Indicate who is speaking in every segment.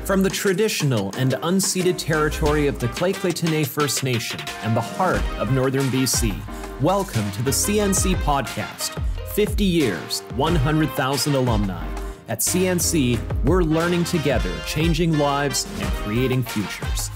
Speaker 1: From the traditional and unceded territory of the Caledonia First Nation and the heart of northern BC, welcome to the CNC Podcast. 50 years, 100,000 alumni. At CNC, we're learning together, changing lives and creating futures.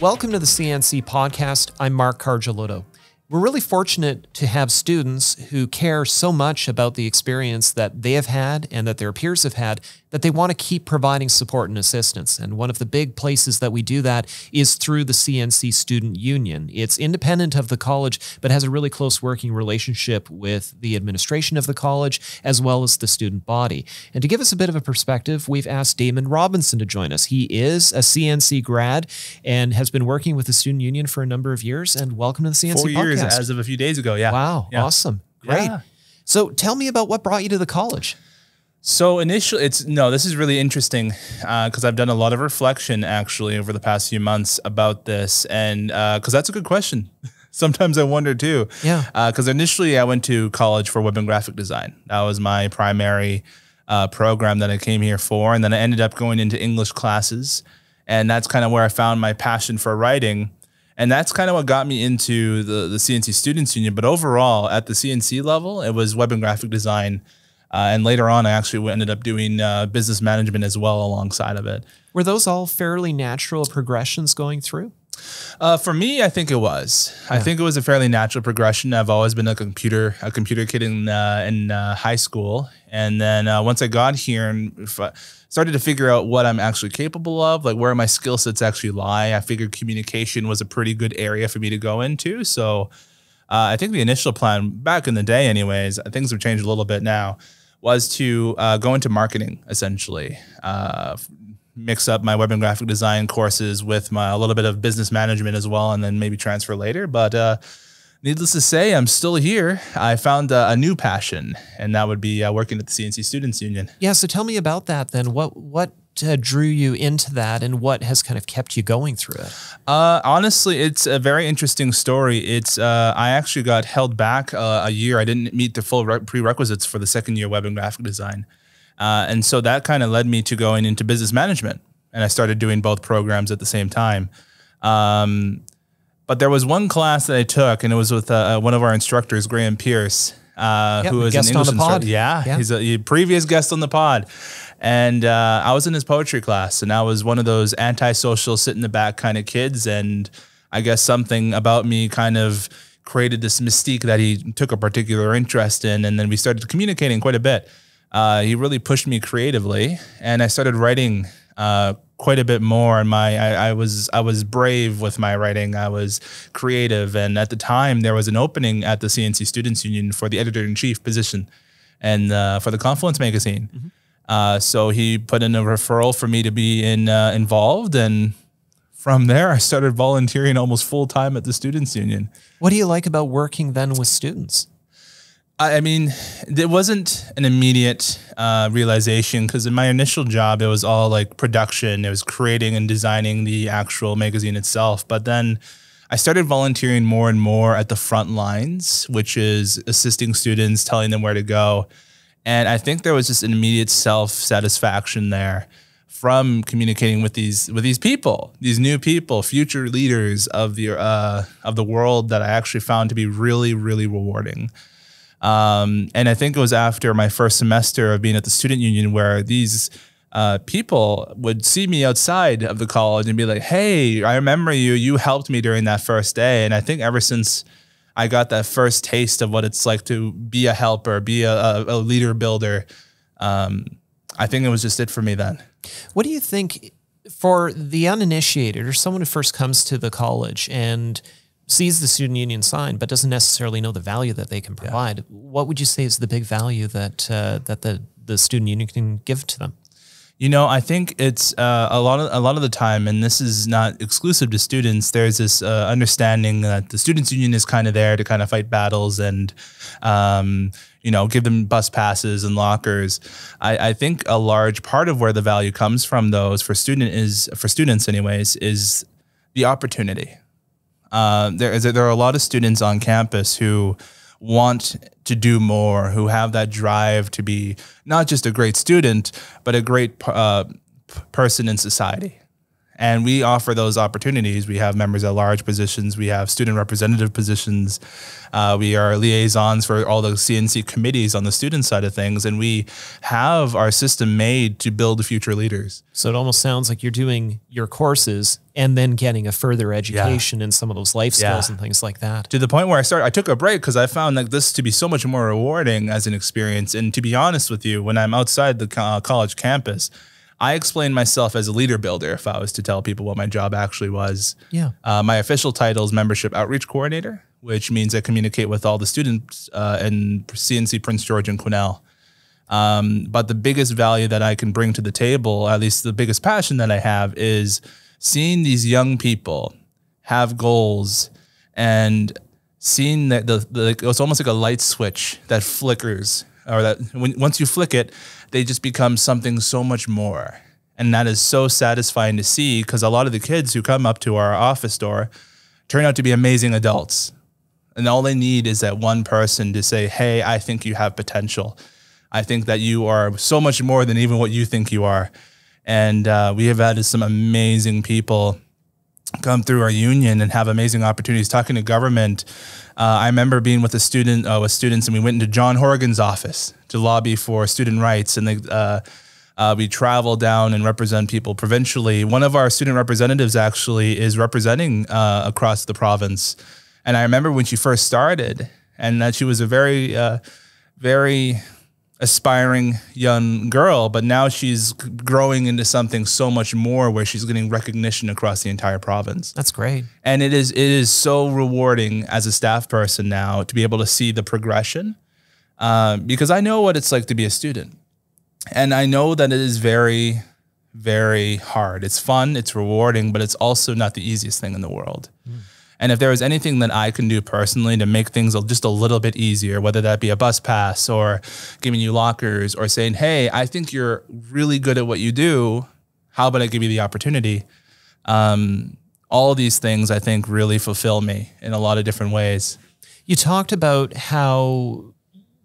Speaker 2: Welcome to the CNC Podcast. I'm Mark Cargelotto. We're really fortunate to have students who care so much about the experience that they have had and that their peers have had that they want to keep providing support and assistance. And one of the big places that we do that is through the CNC Student Union. It's independent of the college, but has a really close working relationship with the administration of the college as well as the student body. And to give us a bit of a perspective, we've asked Damon Robinson to join us. He is a CNC grad and has been working with the Student Union for a number of years. And welcome to the CNC Podcast.
Speaker 3: 4 years as of a few days ago, yeah.
Speaker 2: Wow,
Speaker 3: yeah.
Speaker 2: Awesome. Great.
Speaker 3: Yeah.
Speaker 2: So tell me about what brought you to the college.
Speaker 3: So initially, this is really interesting because I've done a lot of reflection actually over the past few months about this, and because that's a good question. Sometimes I wonder too.
Speaker 2: Yeah.
Speaker 3: Because initially I went to college for web and graphic design. That was my primary program that I came here for, and then I ended up going into English classes, and that's kind of where I found my passion for writing. And that's kind of what got me into the CNC Students Union. But overall, at the CNC level, it was web and graphic design. And later on, I actually ended up doing business management as well alongside of it.
Speaker 2: Were those all fairly natural progressions going through?
Speaker 3: For me, I think it was. Yeah. I think it was a fairly natural progression. I've always been a computer kid in high school. And then once I got here and started to figure out what I'm actually capable of, like where my skill sets actually lie, I figured communication was a pretty good area for me to go into. So I think the initial plan back in the day anyways, things have changed a little bit now, was to go into marketing essentially. Mix up my web and graphic design courses with a little bit of business management as well, and then maybe transfer later. But needless to say, I'm still here. I found a new passion, and that would be working at the CNC Students Union.
Speaker 2: Yeah, so tell me about that then. What drew you into that, and what has kind of kept you going through it?
Speaker 3: Honestly, it's a very interesting story. It's I actually got held back a year. I didn't meet the full prerequisites for the second year web and graphic design. And so that kind of led me to going into business management, and I started doing both programs at the same time. But there was one class that I took, and it was with one of our instructors, Graham Pierce, who was an English instructor. Yeah, he's a previous guest on the pod. And I was in his poetry class, and I was one of those antisocial, sit in the back kind of kids. And I guess something about me kind of created this mystique that he took a particular interest in, and then we started communicating quite a bit. He really pushed me creatively, and I started writing quite a bit more. And I was brave with my writing. I was creative, and at the time there was an opening at the CNC Students Union for the editor-in-chief position, and for the Confluence magazine. Mm-hmm. So he put in a referral for me to be involved, and from there I started volunteering almost full time at the Students Union.
Speaker 2: What do you like about working then with students?
Speaker 3: I mean, it wasn't an immediate realization, because in my initial job, it was all like production. It was creating and designing the actual magazine itself. But then I started volunteering more and more at the front lines, which is assisting students, telling them where to go. And I think there was just an immediate self-satisfaction there from communicating with these people, these new people, future leaders of the world, that I actually found to be really, really rewarding. And I think it was after my first semester of being at the Student Union where these people would see me outside of the college and be like, hey, I remember you. You helped me during that first day. And I think ever since I got that first taste of what it's like to be a helper, be a leader builder, I think it was just it for me then.
Speaker 2: What do you think for the uninitiated, or someone who first comes to the college and sees the Student Union sign but doesn't necessarily know the value that they can provide? Yeah. What would you say is the big value that the Student Union can give to them?
Speaker 3: You know, I think it's a lot of the time, and this is not exclusive to students, there's this understanding that the Students Union is kind of there to kind of fight battles and, you know, give them bus passes and lockers. I think a large part of where the value comes from, though, for students anyways, is the opportunity. There are a lot of students on campus who want to do more, who have that drive to be not just a great student, but a great person in society. And we offer those opportunities. We have members at large positions. We have student representative positions. We are liaisons for all the CNC committees on the student side of things. And we have our system made to build future leaders.
Speaker 2: So it almost sounds like you're doing your courses and then getting a further education in some of those life skills and things like that.
Speaker 3: To the point where I took a break because I found like this to be so much more rewarding as an experience. And to be honest with you, when I'm outside the college campus, I explain myself as a leader builder if I was to tell people what my job actually was.
Speaker 2: Yeah.
Speaker 3: My official title is Membership Outreach Coordinator, which means I communicate with all the students in CNC Prince George and Quesnel. But the biggest value that I can bring to the table, at least the biggest passion that I have, is seeing these young people have goals and seeing that it's almost like a light switch that flickers, or that once you flick it, they just become something so much more. And that is so satisfying to see, because a lot of the kids who come up to our office door turn out to be amazing adults. And all they need is that one person to say, hey, I think you have potential. I think that you are so much more than even what you think you are. And we have had some amazing people come through our union and have amazing opportunities talking to government. I remember being with students, and we went into John Horgan's office to lobby for student rights. And we travel down and represent people provincially. One of our student representatives actually is representing across the province. And I remember when she first started, and that she was a very, very aspiring young girl, but now she's growing into something so much more, where she's getting recognition across the entire province.
Speaker 2: That's great.
Speaker 3: And it is so rewarding as a staff person now to be able to see the progression, because I know what it's like to be a student. And I know that it is very, very hard. It's fun, it's rewarding, but it's also not the easiest thing in the world. And if there was anything that I can do personally to make things just a little bit easier, whether that be a bus pass or giving you lockers or saying, hey, I think you're really good at what you do, how about I give you the opportunity? All of these things, I think, really fulfill me in a lot of different ways.
Speaker 2: You talked about how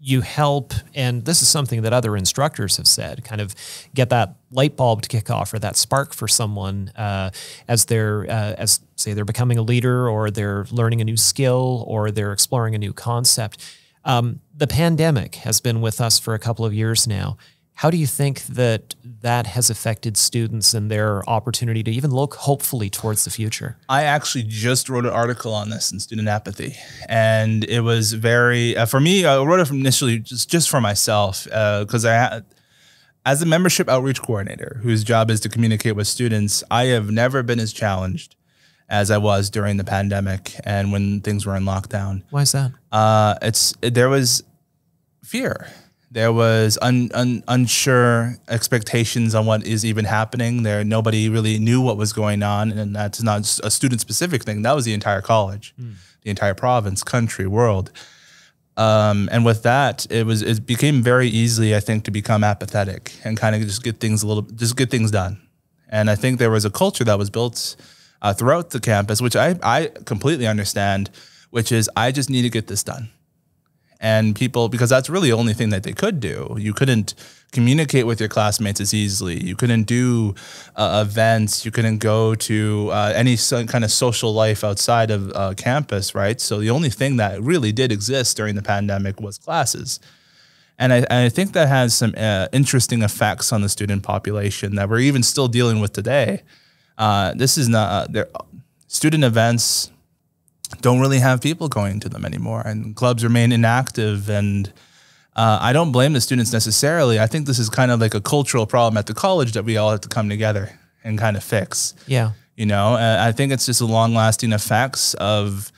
Speaker 2: you help, and this is something that other instructors have said, kind of get that light bulb to kick off, or that spark for someone as say they're becoming a leader, or they're learning a new skill, or they're exploring a new concept. The pandemic has been with us for a couple of years now. How do you think that has affected students and their opportunity to even look hopefully towards the future? I
Speaker 3: actually just wrote an article on this in student apathy, and it was very, for me, I wrote it initially just for myself, because as a membership outreach coordinator, whose job is to communicate with students, I have never been as challenged as I was during the pandemic and when things were in lockdown.
Speaker 2: Why is that?
Speaker 3: There was fear. There was unsure expectations on what is even happening. Nobody really knew what was going on, and that's not a student-specific thing. That was the entire college, the entire province, country, world. And with that, it became very easy, I think, to become apathetic and kind of just get things done. And I think there was a culture that was built throughout the campus, which I completely understand, which is I just need to get this done. And people, because that's really the only thing that they could do. You couldn't communicate with your classmates as easily. You couldn't do events. You couldn't go to any kind of social life outside of campus, right? So the only thing that really did exist during the pandemic was classes. And I think that has some interesting effects on the student population that we're even still dealing with today. This is not, student events don't really have people going to them anymore, and clubs remain inactive. And I don't blame the students necessarily. I think this is kind of like a cultural problem at the college that we all have to come together and kind of fix.
Speaker 2: Yeah.
Speaker 3: You know, I think it's just the long-lasting effects of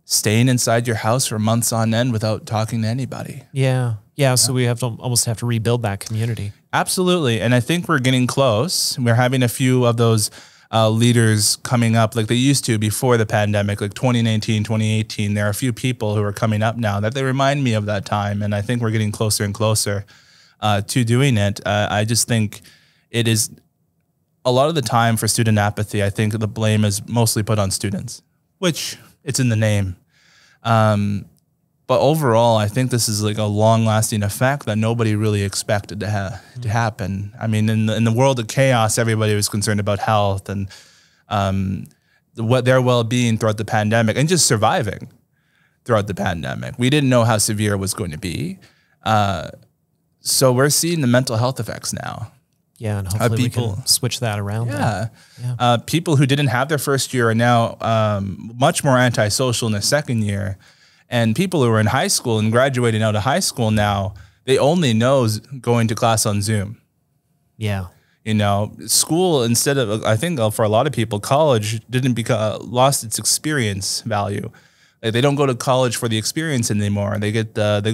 Speaker 3: staying inside your house for months on end without talking to anybody.
Speaker 2: Yeah. Yeah. So we almost have to rebuild that community.
Speaker 3: Absolutely. And I think we're getting close. We're having a few of those leaders coming up like they used to before the pandemic, like 2019, 2018. There are a few people who are coming up now that they remind me of that time. And I think we're getting closer and closer to doing it. I just think it is a lot of the time for student apathy. I think the blame is mostly put on students, which it's in the name. But overall, I think this is like a long-lasting effect that nobody really expected to happen. I mean, in the world of chaos, everybody was concerned about health and what their well-being throughout the pandemic and just surviving throughout the pandemic. We didn't know how severe it was going to be. So we're seeing the mental health effects now.
Speaker 2: Yeah, and hopefully we can switch that around.
Speaker 3: Yeah. People who didn't have their first year are now much more antisocial in their second year. And people who are in high school and graduating out of high school now, they only know going to class on Zoom.
Speaker 2: Yeah.
Speaker 3: You know, school, instead of, I think for a lot of people, college lost its experience value. Like, they don't go to college for the experience anymore. They go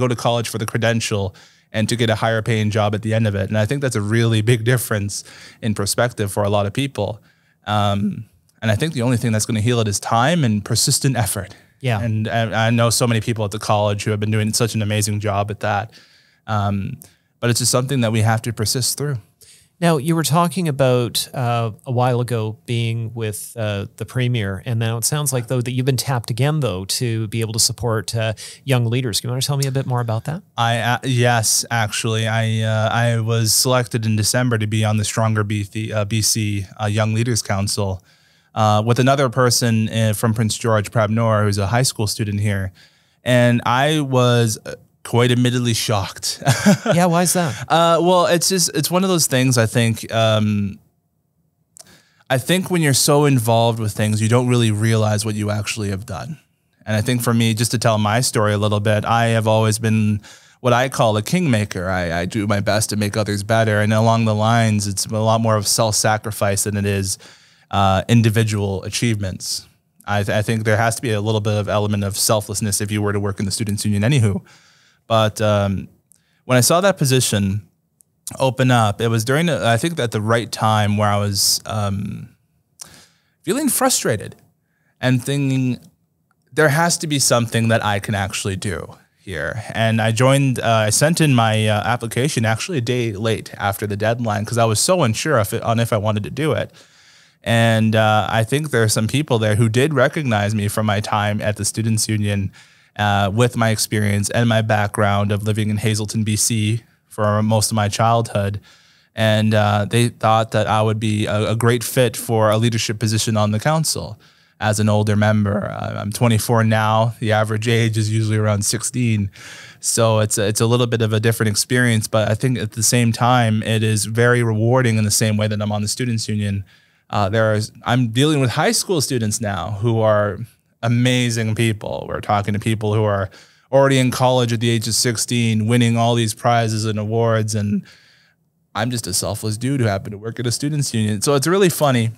Speaker 3: to college for the credential and to get a higher paying job at the end of it. And I think that's a really big difference in perspective for a lot of people. And I think the only thing that's going to heal it is time and persistent effort.
Speaker 2: Yeah.
Speaker 3: And I know so many people at the college who have been doing such an amazing job at that. But it's just something that we have to persist through.
Speaker 2: Now, you were talking about a while ago being with the Premier, and now it sounds like, though, that you've been tapped again, though, to be able to support young leaders. Can you want to tell me a bit more about that?
Speaker 3: Yes, actually. I was selected in December to be on the StrongerBC Young Leaders Council with another person from Prince George, Prabnor, who's a high school student here. And I was quite admittedly shocked.
Speaker 2: Yeah, why is that?
Speaker 3: Well, it's one of those things. I think when you're so involved with things, you don't really realize what you actually have done. And I think for me, just to tell my story a little bit, I have always been what I call a kingmaker. I do my best to make others better. And along the lines, it's a lot more of self-sacrifice than it is individual achievements. I think there has to be a little bit of element of selflessness if you were to work in the Students Union anywho. But when I saw that position open up, it was during, I think, at the right time where I was feeling frustrated and thinking there has to be something that I can actually do here. And I sent in my application actually a day late after the deadline because I was so unsure if I wanted to do it. And I think there are some people there who did recognize me from my time at the Students Union with my experience and my background of living in Hazelton, BC for most of my childhood. And they thought that I would be a great fit for a leadership position on the council as an older member. I'm 24 now. The average age is usually around 16. So it's a little bit of a different experience. But I think at the same time, it is very rewarding in the same way that I'm on the Students Union. I'm dealing with high school students now who are amazing people. We're talking to people who are already in college at the age of 16, winning all these prizes and awards. And I'm just a selfless dude who happened to work at a Students Union. So it's really funny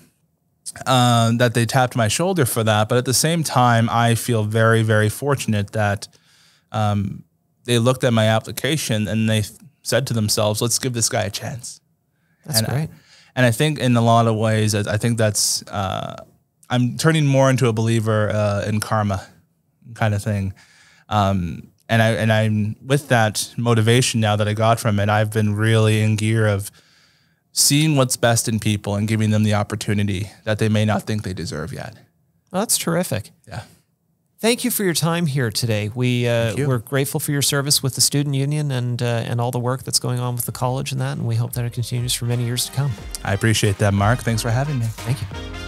Speaker 3: that they tapped my shoulder for that. But at the same time, I feel very, very fortunate that they looked at my application and they said to themselves, let's give this guy a chance.
Speaker 2: That's great.
Speaker 3: And I think in a lot of ways, I think that's, I'm turning more into a believer in karma kind of thing. And I'm with that motivation now that I got from it, I've been really in gear of seeing what's best in people and giving them the opportunity that they may not think they deserve yet.
Speaker 2: Well, that's terrific.
Speaker 3: Yeah.
Speaker 2: Thank you for your time here today. We're grateful for your service with the Student Union and all the work that's going on with the college and that, and we hope that it continues for many years to come.
Speaker 3: I appreciate that, Mark. Thanks for having me.
Speaker 2: Thank you.